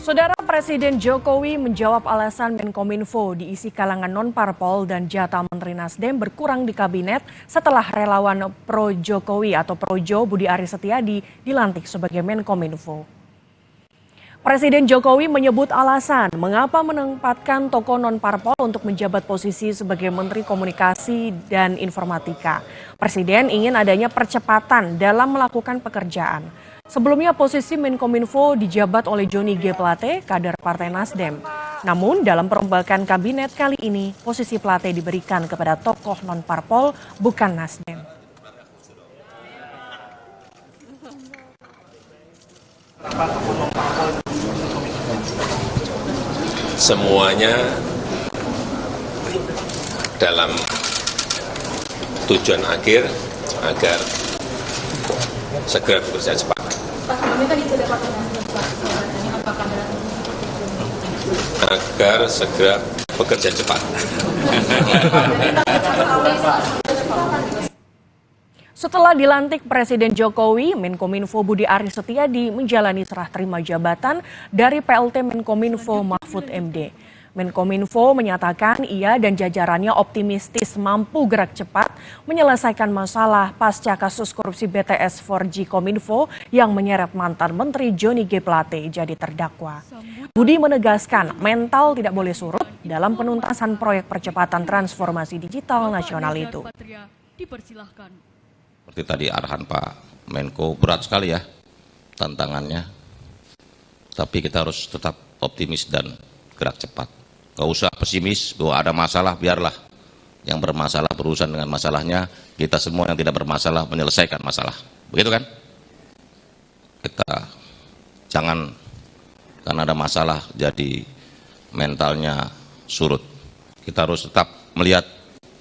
Saudara Presiden Jokowi menjawab alasan Menkominfo diisi kalangan non-parpol dan jatah Menteri Nasdem berkurang di kabinet setelah relawan pro-Jokowi atau Projo Budi Aris Setiadi dilantik sebagai Menkominfo. Presiden Jokowi menyebut alasan mengapa menempatkan tokoh non-parpol untuk menjabat posisi sebagai Menteri Komunikasi dan Informatika. Presiden ingin adanya percepatan dalam melakukan pekerjaan. Sebelumnya posisi Menkominfo dijabat oleh Johnny G. Plate, kader Partai Nasdem. Namun dalam perombakan kabinet kali ini, posisi Plate diberikan kepada tokoh non-parpol bukan Nasdem. Semuanya dalam tujuan akhir agar segera bekerja cepat. Agar segera bekerja cepat. Setelah dilantik Presiden Jokowi, Menkominfo Budi Aris Setiadi menjalani serah terima jabatan dari PLT Menkominfo Mahfud MD. Menkominfo menyatakan ia dan jajarannya optimistis mampu gerak cepat menyelesaikan masalah pasca kasus korupsi BTS 4G Kominfo yang menyeret mantan Menteri Johnny G. Plate jadi terdakwa. Budi menegaskan mental tidak boleh surut dalam penuntasan proyek percepatan transformasi digital nasional itu. Seperti tadi arahan Pak Menko, berat sekali ya tantangannya. Tapi kita harus tetap optimis dan gerak cepat. Gak usah pesimis bahwa ada masalah, biarlah yang bermasalah berurusan dengan masalahnya. Kita semua yang tidak bermasalah menyelesaikan masalah. Begitu kan? Kita jangan karena ada masalah jadi mentalnya surut. Kita harus tetap melihat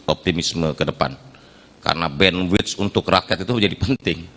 optimisme ke depan. Karena bandwidth untuk rakyat itu menjadi penting.